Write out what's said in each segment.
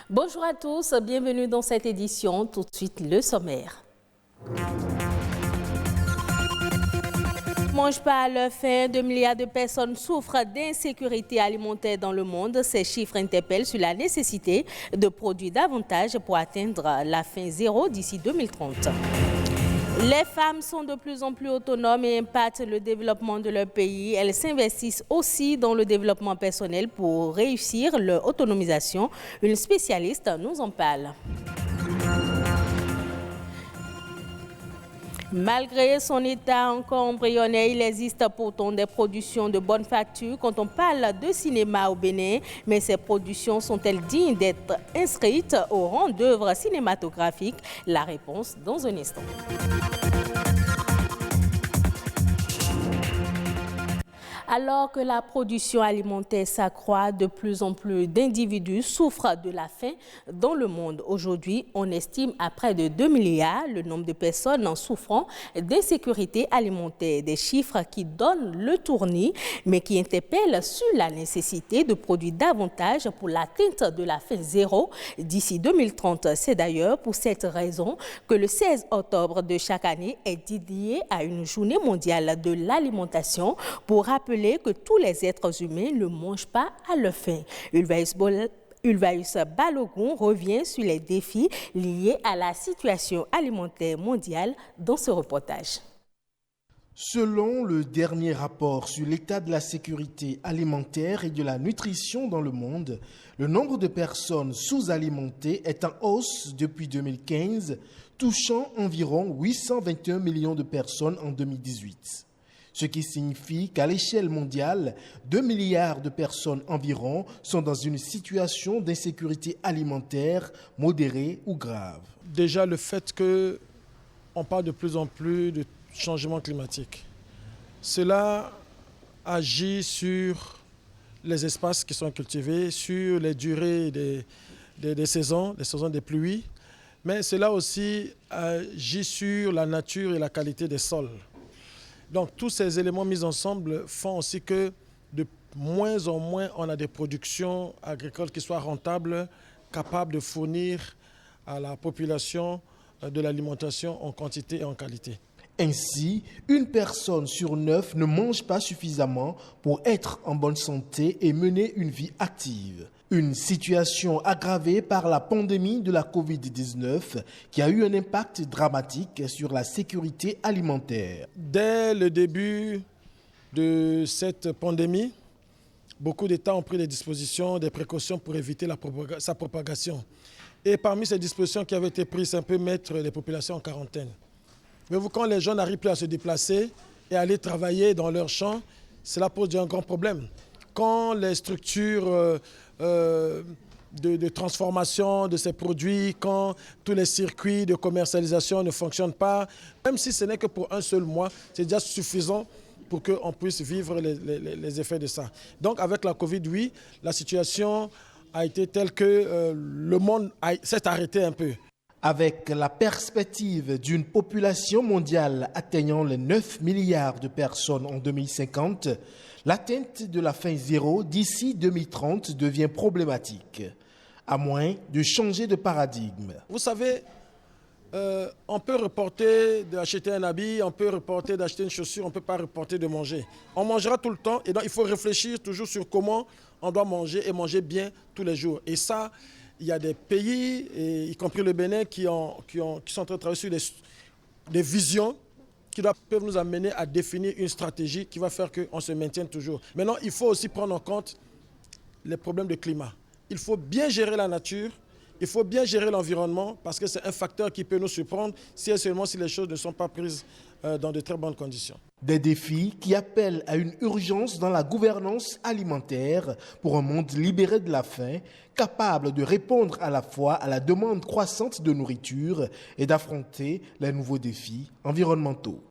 Bonjour à tous, bienvenue dans cette édition. Tout de suite, le sommaire. Mange pas à leur faim, 2 milliards de personnes souffrent d'insécurité alimentaire dans le monde. Ces chiffres interpellent sur la nécessité de produire davantage pour atteindre la faim zéro d'ici 2030. Les femmes sont de plus en plus autonomes et impactent le développement de leur pays. Elles s'investissent aussi dans le développement personnel pour réussir leur autonomisation. Une spécialiste nous en parle. Malgré son état encore embryonnaire, il existe pourtant des productions de bonne facture quand on parle de cinéma au Bénin. Mais ces productions sont-elles dignes d'être inscrites au rang d'œuvres cinématographiques? La réponse dans un instant. Alors que la production alimentaire s'accroît, de plus en plus d'individus souffrent de la faim dans le monde. Aujourd'hui, on estime à près de 2 milliards le nombre de personnes en souffrant d'insécurité alimentaire. Des chiffres qui donnent le tournis, mais qui interpellent sur la nécessité de produire davantage pour l'atteinte de la faim zéro d'ici 2030. C'est d'ailleurs pour cette raison que le 16 octobre de chaque année est dédié à une journée mondiale de l'alimentation pour rappeler que tous les êtres humains ne mangent pas à leur faim. Ulvaeus Balogun revient sur les défis liés à la situation alimentaire mondiale dans ce reportage. Selon le dernier rapport sur l'état de la sécurité alimentaire et de la nutrition dans le monde, le nombre de personnes sous-alimentées est en hausse depuis 2015, touchant environ 821 millions de personnes en 2018. Ce qui signifie qu'à l'échelle mondiale, 2 milliards de personnes environ sont dans une situation d'insécurité alimentaire modérée ou grave. Déjà, le fait qu'on parle de plus en plus de changement climatique, cela agit sur les espaces qui sont cultivés, sur les durées des saisons, les saisons des pluies, mais cela aussi agit sur la nature et la qualité des sols. Donc tous ces éléments mis ensemble font aussi que de moins en moins on a des productions agricoles qui soient rentables, capables de fournir à la population de l'alimentation en quantité et en qualité. Ainsi, une personne sur 9 ne mange pas suffisamment pour être en bonne santé et mener une vie active. Une situation aggravée par la pandémie de la Covid-19 qui a eu un impact dramatique sur la sécurité alimentaire. Dès le début de cette pandémie, beaucoup d'États ont pris des dispositions, des précautions pour éviter sa propagation. Et parmi ces dispositions qui avaient été prises, c'est un peu mettre les populations en quarantaine. Mais quand les gens n'arrivent plus à se déplacer et à aller travailler dans leurs champs, cela pose un grand problème. Quand les structures de transformation de ces produits, quand tous les circuits de commercialisation ne fonctionnent pas, même si ce n'est que pour un seul mois, c'est déjà suffisant pour qu'on puisse vivre les effets de ça. Donc avec la Covid, oui, la situation a été telle que le monde s'est arrêté un peu. Avec la perspective d'une population mondiale atteignant les 9 milliards de personnes en 2050, l'atteinte de la faim zéro d'ici 2030 devient problématique, à moins de changer de paradigme. Vous savez, on peut reporter d'acheter un habit, on peut reporter d'acheter une chaussure, on ne peut pas reporter de manger. On mangera tout le temps et donc il faut réfléchir toujours sur comment on doit manger et manger bien tous les jours. Et ça, il y a des pays, y compris le Bénin, qui sont en train de travailler sur des visions qui peuvent nous amener à définir une stratégie qui va faire qu'on se maintienne toujours. Maintenant, il faut aussi prendre en compte les problèmes de climat. Il faut bien gérer la nature, il faut bien gérer l'environnement parce que c'est un facteur qui peut nous surprendre si et seulement si les choses ne sont pas prises dans de très bonnes conditions. Des défis qui appellent à une urgence dans la gouvernance alimentaire pour un monde libéré de la faim, capable de répondre à la fois à la demande croissante de nourriture et d'affronter les nouveaux défis environnementaux.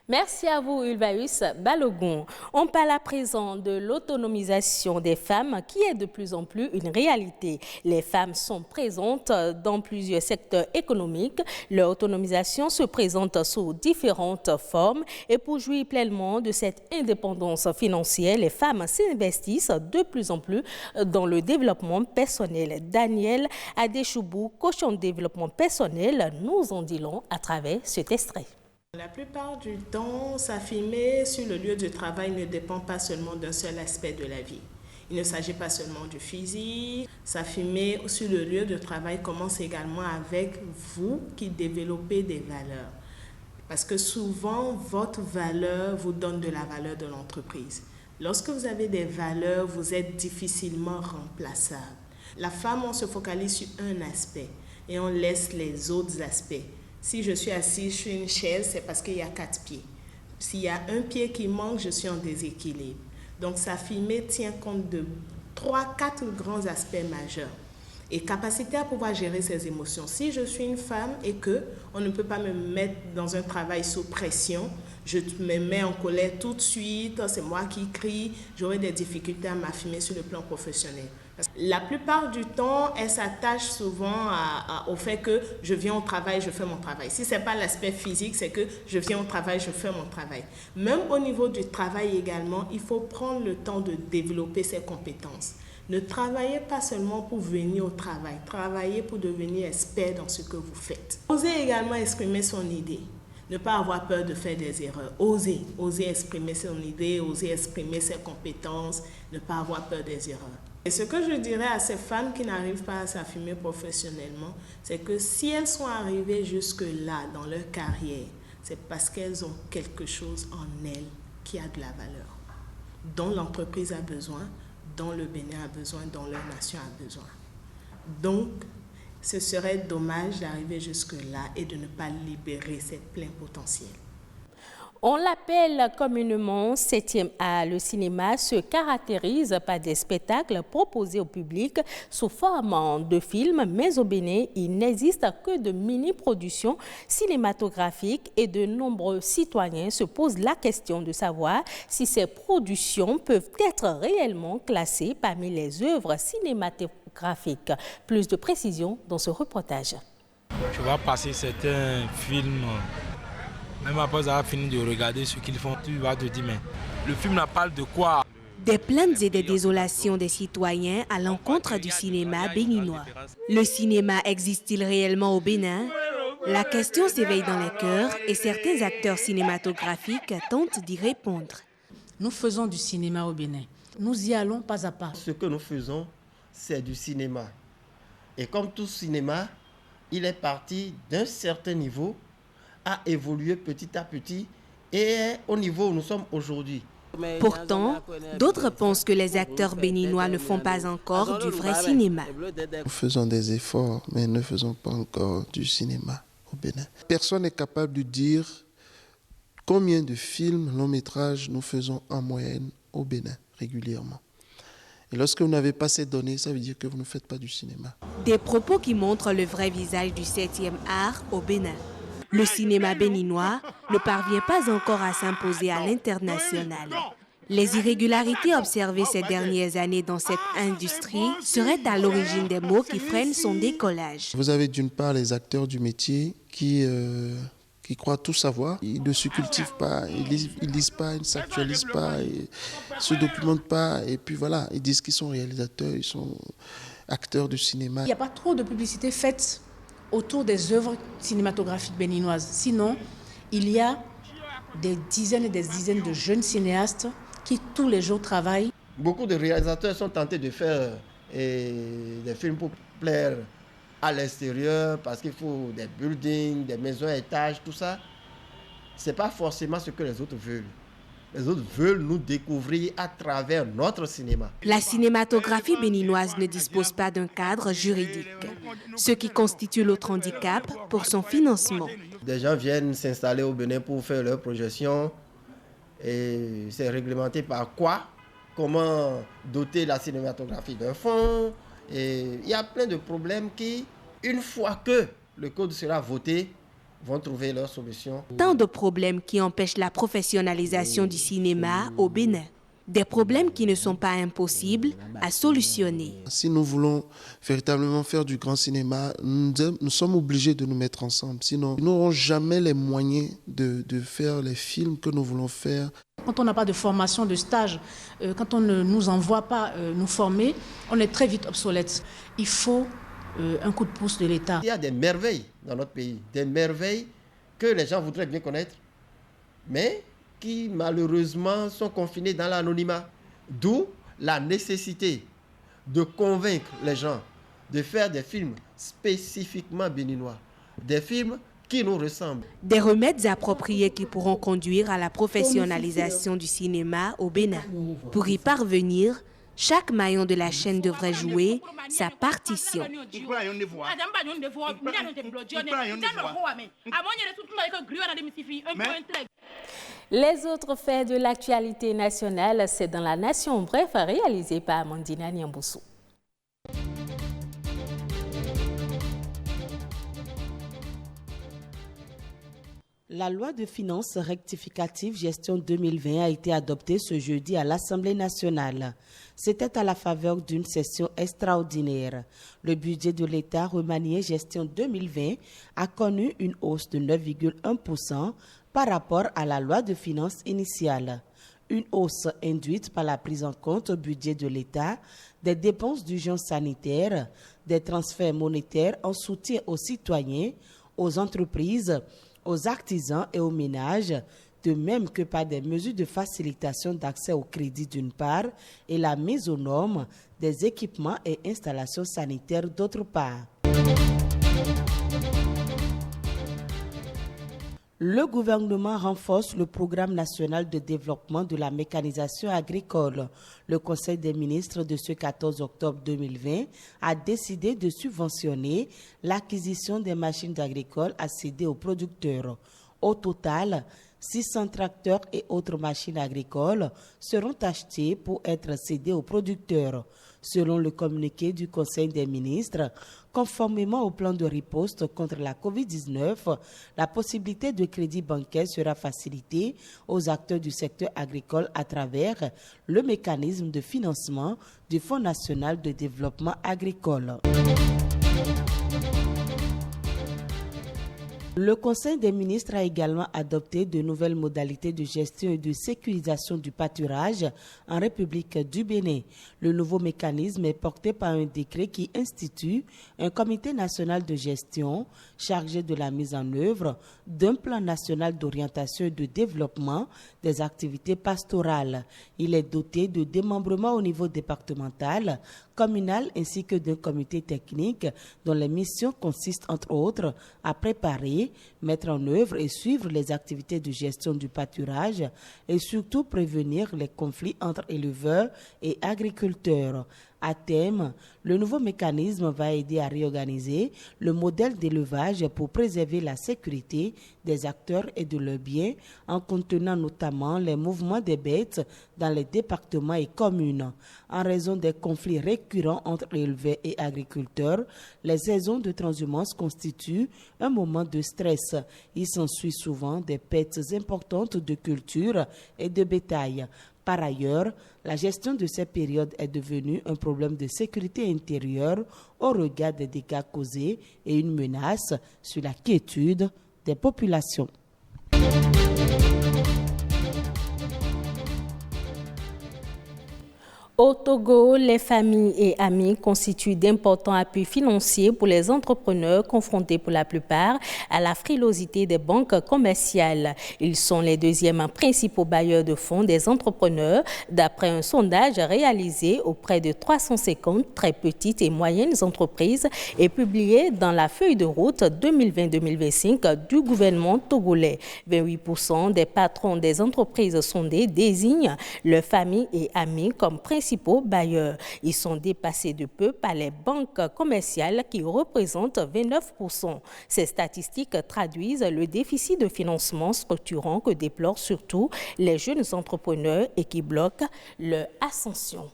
Merci à vous, Ulvaeus Balogun. On parle à présent de l'autonomisation des femmes qui est de plus en plus une réalité. Les femmes sont présentes dans plusieurs secteurs économiques. Leur autonomisation se présente sous différentes formes et pour jouir pleinement de cette indépendance financière, les femmes s'investissent de plus en plus dans le développement personnel. Daniel Adéchoubou, coach en développement personnel, nous en dit long à travers cet extrait. La plupart du temps, s'affirmer sur le lieu de travail ne dépend pas seulement d'un seul aspect de la vie. Il ne s'agit pas seulement du physique. S'affirmer sur le lieu de travail commence également avec vous qui développez des valeurs. Parce que souvent, votre valeur vous donne de la valeur de l'entreprise. Lorsque vous avez des valeurs, vous êtes difficilement remplaçable. La femme, on se focalise sur un aspect et on laisse les autres aspects. Si je suis assise sur une chaise, c'est parce qu'il y a 4 pieds. S'il y a un pied qui manque, je suis en déséquilibre. Donc, s'affirmer tient compte de 3-4 grands aspects majeurs. Et capacité à pouvoir gérer ses émotions. Si je suis une femme et qu'on ne peut pas me mettre dans un travail sous pression, je me mets en colère tout de suite, c'est moi qui crie, j'aurai des difficultés à m'affirmer sur le plan professionnel. La plupart du temps, elle s'attache souvent au fait que je viens au travail, je fais mon travail. Si ce n'est pas l'aspect physique, c'est que je viens au travail, je fais mon travail. Même au niveau du travail également, il faut prendre le temps de développer ses compétences. Ne travaillez pas seulement pour venir au travail, travaillez pour devenir expert dans ce que vous faites. Osez également exprimer son idée. Ne pas avoir peur de faire des erreurs. Oser exprimer son idée, oser exprimer ses compétences, ne pas avoir peur des erreurs. Et ce que je dirais à ces femmes qui n'arrivent pas à s'affirmer professionnellement, c'est que si elles sont arrivées jusque-là dans leur carrière, c'est parce qu'elles ont quelque chose en elles qui a de la valeur, dont l'entreprise a besoin, dont le Bénin a besoin, dont leur nation a besoin. Donc, ce serait dommage d'arriver jusque-là et de ne pas libérer cette plein potentiel. On l'appelle communément 7e art. Le cinéma se caractérise par des spectacles proposés au public sous forme de films, mais au Bénin, il n'existe que de mini-productions cinématographiques et de nombreux citoyens se posent la question de savoir si ces productions peuvent être réellement classées parmi les œuvres cinématographiques. Plus de précisions dans ce reportage. Tu vas passer certains films. Même après avoir fini de regarder ce qu'ils font, tu vas te dire, mais le film parle de quoi? Des plaintes et des désolations des citoyens à l'encontre du cinéma béninois. Le cinéma existe-t-il réellement au Bénin? La question s'éveille dans les cœurs et certains acteurs cinématographiques tentent d'y répondre. Nous faisons du cinéma au Bénin. Nous y allons pas à pas. Ce que nous faisons, c'est du cinéma. Et comme tout cinéma, il est parti d'un certain niveau, a évolué petit à petit et au niveau où nous sommes aujourd'hui. Pourtant, d'autres pensent que les acteurs béninois ne font pas encore du vrai cinéma. Nous faisons des efforts, mais ne faisons pas encore du cinéma au Bénin. Personne n'est capable de dire combien de films, longs métrages nous faisons en moyenne au Bénin régulièrement. Et lorsque vous n'avez pas ces données, ça veut dire que vous ne faites pas du cinéma. Des propos qui montrent le vrai visage du 7e art au Bénin. Le cinéma béninois ne parvient pas encore à s'imposer à l'international. Les irrégularités observées ces dernières années dans cette industrie seraient à l'origine des maux qui freinent son décollage. Vous avez d'une part les acteurs du métier qui croient tout savoir. Ils ne se cultivent pas, ils lisent pas, ils ne s'actualisent pas, ils ne se documentent pas. Et puis voilà, ils disent qu'ils sont réalisateurs, ils sont acteurs du cinéma. Il n'y a pas trop de publicité faite autour des œuvres cinématographiques béninoises. Sinon, il y a des dizaines et des dizaines de jeunes cinéastes qui tous les jours travaillent. Beaucoup de réalisateurs sont tentés de faire des films pour plaire à l'extérieur parce qu'il faut des buildings, des maisons à étages, tout ça. Ce n'est pas forcément ce que les autres veulent. Les autres veulent nous découvrir à travers notre cinéma. La cinématographie béninoise ne dispose pas d'un cadre juridique, ce qui constitue l'autre handicap pour son financement. Des gens viennent s'installer au Bénin pour faire leurs projections et c'est réglementé par quoi? Comment doter la cinématographie d'un fonds? Et il y a plein de problèmes qui, une fois que le code sera voté, vont trouver leur solution. Tant de problèmes qui empêchent la professionnalisation du cinéma au Bénin. Des problèmes qui ne sont pas impossibles à solutionner. Si nous voulons véritablement faire du grand cinéma, nous sommes obligés de nous mettre ensemble. Sinon, nous n'aurons jamais les moyens de faire les films que nous voulons faire. Quand on n'a pas de formation, de stage, quand on ne nous envoie pas nous former, on est très vite obsolète. Il faut un coup de pouce de l'État. Il y a des merveilles dans notre pays, des merveilles que les gens voudraient bien connaître, mais qui malheureusement sont confinés dans l'anonymat. D'où la nécessité de convaincre les gens de faire des films spécifiquement béninois, des films qui nous ressemblent. Des remèdes appropriés qui pourront conduire à la professionnalisation du cinéma au Bénin. Pour y parvenir, chaque maillon de la chaîne devrait jouer sa partition. Les autres faits de l'actualité nationale, c'est dans La Nation Bref, réalisé par Amandina Niamboussou. La loi de finances rectificative gestion 2020 a été adoptée ce jeudi à l'Assemblée nationale. C'était à la faveur d'une session extraordinaire. Le budget de l'État remanié gestion 2020 a connu une hausse de 9,1% par rapport à la loi de finances initiale. Une hausse induite par la prise en compte au budget de l'État des dépenses d'urgence sanitaire, des transferts monétaires en soutien aux citoyens, aux entreprises, aux artisans et aux ménages, de même que par des mesures de facilitation d'accès au crédit d'une part et la mise aux normes des équipements et installations sanitaires d'autre part. Le gouvernement renforce le programme national de développement de la mécanisation agricole. Le Conseil des ministres de ce 14 octobre 2020 a décidé de subventionner l'acquisition des machines agricoles à céder aux producteurs. Au total, 600 tracteurs et autres machines agricoles seront achetés pour être cédés aux producteurs. Selon le communiqué du Conseil des ministres, conformément au plan de riposte contre la COVID-19, la possibilité de crédit bancaire sera facilitée aux acteurs du secteur agricole à travers le mécanisme de financement du Fonds national de développement agricole. Le Conseil des ministres a également adopté de nouvelles modalités de gestion et de sécurisation du pâturage en République du Bénin. Le nouveau mécanisme est porté par un décret qui institue un comité national de gestion chargé de la mise en œuvre d'un plan national d'orientation et de développement des activités pastorales. Il est doté de démembrement au niveau départemental, communal ainsi que d'un comité technique dont les missions consistent entre autres à préparer, mettre en œuvre et suivre les activités de gestion du pâturage et surtout prévenir les conflits entre éleveurs et agriculteurs. À terme, le nouveau mécanisme va aider à réorganiser le modèle d'élevage pour préserver la sécurité des acteurs et de leurs biens en contenant notamment les mouvements des bêtes dans les départements et communes. En raison des conflits récurrents entre éleveurs et agriculteurs, les saisons de transhumance constituent un moment de stress. Il s'ensuit souvent des pertes importantes de culture et de bétail. Par ailleurs, la gestion de ces périodes est devenue un problème de sécurité intérieure au regard des dégâts causés et une menace sur la quiétude des populations. Au Togo, les familles et amis constituent d'importants appuis financiers pour les entrepreneurs confrontés pour la plupart à la frilosité des banques commerciales. Ils sont les deuxièmes principaux bailleurs de fonds des entrepreneurs, d'après un sondage réalisé auprès de 350 très petites et moyennes entreprises et publié dans la feuille de route 2020-2025 du gouvernement togolais. 28% des patrons des entreprises sondées désignent leurs familles et amis comme principaux bailleurs. Ils sont dépassés de peu par les banques commerciales qui représentent 29%. Ces statistiques traduisent le déficit de financement structurant que déplorent surtout les jeunes entrepreneurs et qui bloquent leur ascension.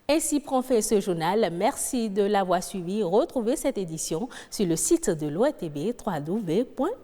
Ainsi prend fin ce journal. Merci de l'avoir suivi. Retrouvez cette édition sur le site de l'ORTB, www.ortb.bj.